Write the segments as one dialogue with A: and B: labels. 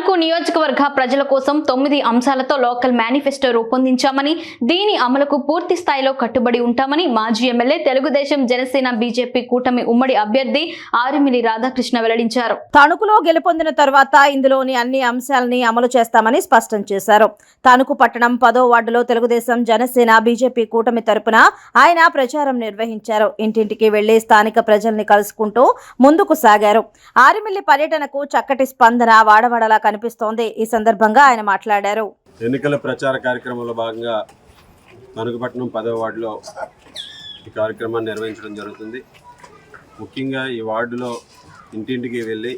A: తణుకు నియోజకవర్గ ప్రజల కోసం 9 అంశాలతో లోకల్ మేనిఫెస్టో రూపొందించామని, దీని అమలుకు పూర్తి స్థాయిలో కట్టుబడి ఉంటామని మాజీ ఎమ్మెల్యే, తెలుగుదేశం జనసేన బీజేపీ కూటమి ఉమ్మడి అభ్యర్థి ఆరిమిల్లి రాధాకృష్ణ వెల్లడించారు.
B: తణుకులో గెలుపొందిన తర్వాత ఇందులోని అన్ని అంశాలని అమలు చేస్తామని స్పష్టం చేశారు. తణుకు పట్టణం 10వ వార్డులో తెలుగుదేశం జనసేన బీజేపీ కూటమి తరపున ఆయన ప్రచారం నిర్వహించారు. ఇంటింటికి వెళ్లి స్థానిక ప్రజల్ని కలుసుకుంటూ ముందుకు సాగారు. ఆరిమిల్లి పర్యటనకు చక్కటి స్పందన వాడవాడలా కనిపిస్తోంది. ఈ సందర్భంగా ఆయన మాట్లాడారు.
C: ఎన్నికల ప్రచార కార్యక్రమంలో భాగంగా తణుకుపట్నం 10వ వార్డులో ఈ కార్యక్రమాన్ని నిర్వహించడం జరుగుతుంది. ముఖ్యంగా ఈ వార్డులో ఇంటింటికి వెళ్ళి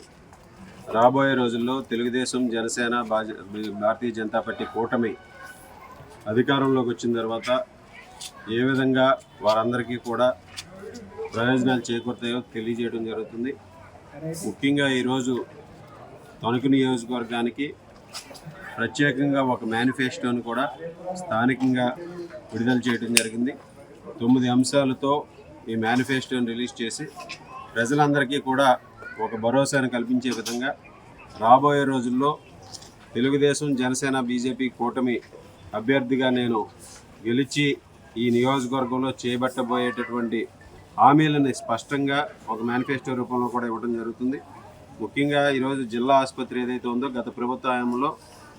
C: రాబోయే రోజుల్లో తెలుగుదేశం జనసేన భారతీయ జనతా పార్టీ కూటమి అధికారంలోకి వచ్చిన తర్వాత ఏ విధంగా వారందరికీ కూడా ప్రయోజనాలు చేకూరుతాయో తెలియజేయడం జరుగుతుంది. ముఖ్యంగా ఈరోజు తణుకు నియోజకవర్గానికి ప్రత్యేకంగా ఒక మేనిఫెస్టోను కూడా స్థానికంగా విడుదల చేయడం జరిగింది. 9 అంశాలతో ఈ మేనిఫెస్టోను రిలీజ్ చేసి ప్రజలందరికీ కూడా ఒక భరోసాను కల్పించే విధంగా రాబోయే రోజుల్లో తెలుగుదేశం జనసేన బీజేపీ కూటమి అభ్యర్థిగా నేను గెలిచి ఈ నియోజకవర్గంలో చేపట్టబోయేటటువంటి హామీలని స్పష్టంగా ఒక మేనిఫెస్టో రూపంలో కూడా ఇవ్వడం జరుగుతుంది. ముఖ్యంగా ఈరోజు జిల్లా ఆసుపత్రి ఏదైతే ఉందో గత ప్రభుత్వ హయాంలో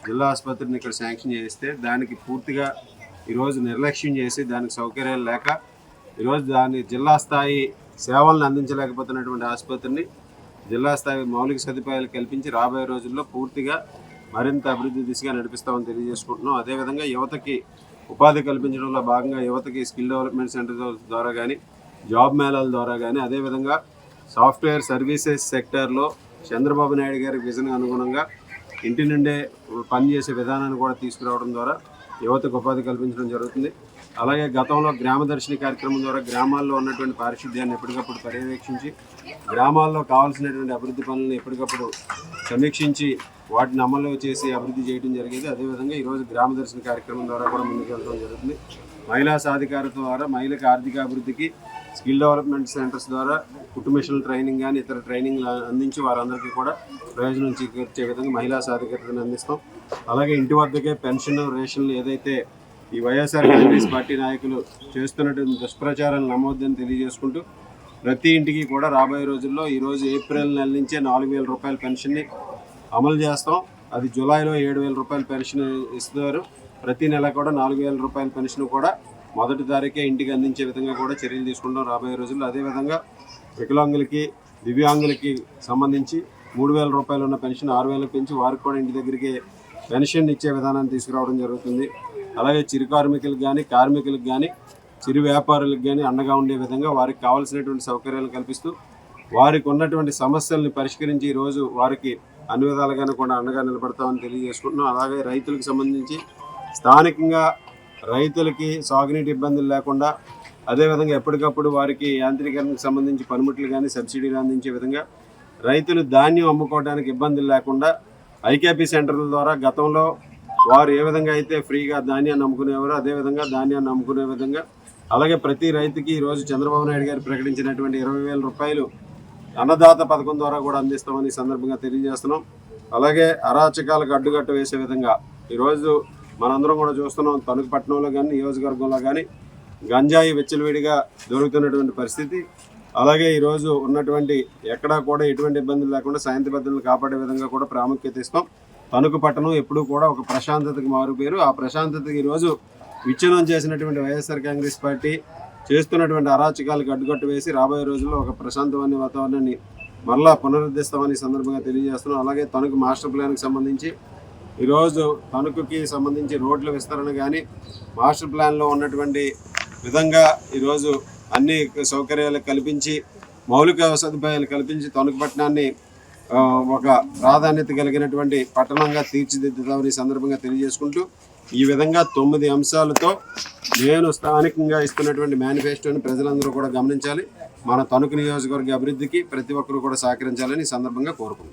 C: జిల్లా ఆసుపత్రిని ఇక్కడ శాంక్షన్ చేస్తే దానికి పూర్తిగా ఈరోజు నిర్లక్ష్యం చేసి దానికి సౌకర్యాలు లేక ఈరోజు దాన్ని జిల్లా స్థాయి సేవలను అందించలేకపోతున్నటువంటి ఆసుపత్రిని జిల్లా స్థాయి మౌలిక సదుపాయాలు కల్పించి రాబోయే రోజుల్లో పూర్తిగా మరింత అభివృద్ధి దిశగా నడిపిస్తామని తెలియజేసుకుంటున్నాం. అదేవిధంగా యువతకి ఉపాధి కల్పించడంలో భాగంగా యువతకి స్కిల్ డెవలప్మెంట్ సెంటర్ ద్వారా కానీ, జాబ్ మేళాల ద్వారా కానీ, అదేవిధంగా సాఫ్ట్వేర్ సర్వీసెస్ సెక్టార్లో చంద్రబాబు నాయుడు గారి విజన్ అనుగుణంగా ఇంటి నుండే పనిచేసే విధానాన్ని కూడా తీసుకురావడం ద్వారా యువతకు ఉపాధి కల్పించడం జరుగుతుంది. అలాగే గతంలో గ్రామదర్శిని కార్యక్రమం ద్వారా గ్రామాల్లో ఉన్నటువంటి పారిశుద్ధ్యాన్ని ఎప్పటికప్పుడు పర్యవేక్షించి గ్రామాల్లో కావాల్సినటువంటి అభివృద్ధి పనులను ఎప్పటికప్పుడు సమీక్షించి వాటిని అమలు చేసి అభివృద్ధి చేయడం జరిగేది. అదేవిధంగా ఈరోజు గ్రామదర్శిని కార్యక్రమం ద్వారా కూడా ముందుకు వెళ్ళడం జరుగుతుంది. మహిళా సాధికారత ద్వారా మహిళలకు ఆర్థిక అభివృద్ధికి స్కిల్ డెవలప్మెంట్ సెంటర్స్ ద్వారా కుటుంబేషనల్ ట్రైనింగ్ కానీ ఇతర ట్రైనింగ్ అందించి వారందరికీ కూడా ప్రయోజనం చేకూర్చే విధంగా మహిళా సాధికారతను అందిస్తాం. అలాగే ఇంటి వద్దకే పెన్షన్, రేషన్లు ఏదైతే ఈ వైఎస్ఆర్ కాంగ్రెస్ పార్టీ నాయకులు చేస్తున్నటువంటి దుష్ప్రచారాలను నమోదని తెలియజేసుకుంటూ ప్రతి ఇంటికి కూడా రాబోయే రోజుల్లో ఈరోజు ఏప్రిల్ నెల నుంచే 4,000 రూపాయల పెన్షన్ని అమలు చేస్తాం. అది జూలైలో 7,000 రూపాయల పెన్షన్ ఇస్తున్నారు. ప్రతి నెల కూడా 4,000 రూపాయల పెన్షన్ కూడా మొదటి తారీఖే ఇంటికి అందించే విధంగా కూడా చర్యలు తీసుకుంటాం రాబోయే రోజుల్లో. అదేవిధంగా వికలాంగులకి, దివ్యాంగులకి సంబంధించి 3,000 రూపాయలు ఉన్న పెన్షన్ 6,000 పెంచి వారికి కూడా ఇంటి దగ్గరికి పెన్షన్ ఇచ్చే విధానాన్ని తీసుకురావడం జరుగుతుంది. అలాగే చిరు కార్మికులకు కానీ, కార్మికులకు కానీ, చిరు వ్యాపారులకు కానీ అండగా ఉండే విధంగా వారికి కావాల్సినటువంటి సౌకర్యాలు కల్పిస్తూ వారికి ఉన్నటువంటి సమస్యల్ని పరిష్కరించి ఈరోజు వారికి అన్ని విధాలుగానే కూడా అండగా నిలబడతామని తెలియజేసుకుంటున్నాం. అలాగే రైతులకు సంబంధించి స్థానికంగా రైతులకి సాగునీటి ఇబ్బందులు లేకుండా, అదేవిధంగా ఎప్పటికప్పుడు వారికి యాంత్రీకరణకు సంబంధించి పనిముట్లు కానీ సబ్సిడీలు అందించే విధంగా రైతులు ధాన్యం అమ్ముకోవడానికి ఇబ్బందులు లేకుండా ఐకేపీ సెంటర్ల ద్వారా గతంలో వారు ఏ విధంగా అయితే ఫ్రీగా ధాన్యాన్ని అమ్ముకునేవారో అదేవిధంగా ధాన్యాన్ని అమ్ముకునే విధంగా, అలాగే ప్రతి రైతుకి ఈరోజు చంద్రబాబు నాయుడు గారు ప్రకటించినటువంటి 20,000 రూపాయలు అన్నదాత పథకం ద్వారా కూడా అందిస్తామని సందర్భంగా తెలియజేస్తున్నాం. అలాగే అరాచకాలకు అడ్డుకట్ట వేసే విధంగా ఈరోజు మనందరం కూడా చూస్తున్నాం. తణుకు పట్టణంలో కానీ, నియోజకవర్గంలో కానీ గంజాయి విచ్చలవిడిగా దొరుకుతున్నటువంటి పరిస్థితి. అలాగే ఈరోజు ఉన్నటువంటి ఎక్కడా కూడా ఎటువంటి ఇబ్బందులు లేకుండా శాంతి భద్రతలు కాపాడే విధంగా కూడా ప్రాముఖ్యత ఇస్తాం. తణుకు పట్టణం ఎప్పుడూ కూడా ఒక ప్రశాంతతకి మారుపేరు. ఆ ప్రశాంతతకి ఈరోజు విచ్ఛిన్నం చేసినటువంటి వైఎస్ఆర్ కాంగ్రెస్ పార్టీ చేస్తున్నటువంటి అరాచకాలకు అడ్డుకట్టు వేసి రాబోయే రోజుల్లో ఒక ప్రశాంతమైన వాతావరణాన్ని మరలా పునరుద్ధరిస్తామని సందర్భంగా తెలియజేస్తున్నాం. అలాగే తణుకు మాస్టర్ ప్లాన్కి సంబంధించి ఈరోజు తణుకుకి సంబంధించి రోడ్ల విస్తరణ కానీ, మాస్టర్ ప్లాన్లో ఉన్నటువంటి విధంగా ఈరోజు అన్ని సౌకర్యాలు కల్పించి మౌలిక సదుపాయాలు కల్పించి తణుకు పట్టణాన్ని ఒక ప్రాధాన్యత కలిగినటువంటి పట్టణంగా తీర్చిదిద్దుతామని సందర్భంగా తెలియజేసుకుంటూ ఈ విధంగా 9 అంశాలతో నేను స్థానికంగా ఇస్తున్నటువంటి మేనిఫెస్టోని ప్రజలందరూ కూడా గమనించాలి. మన తణుకు నియోజకవర్గ అభివృద్ధికి ప్రతి ఒక్కరూ కూడా సహకరించాలని ఈ సందర్భంగా కోరుకుంటున్నాను.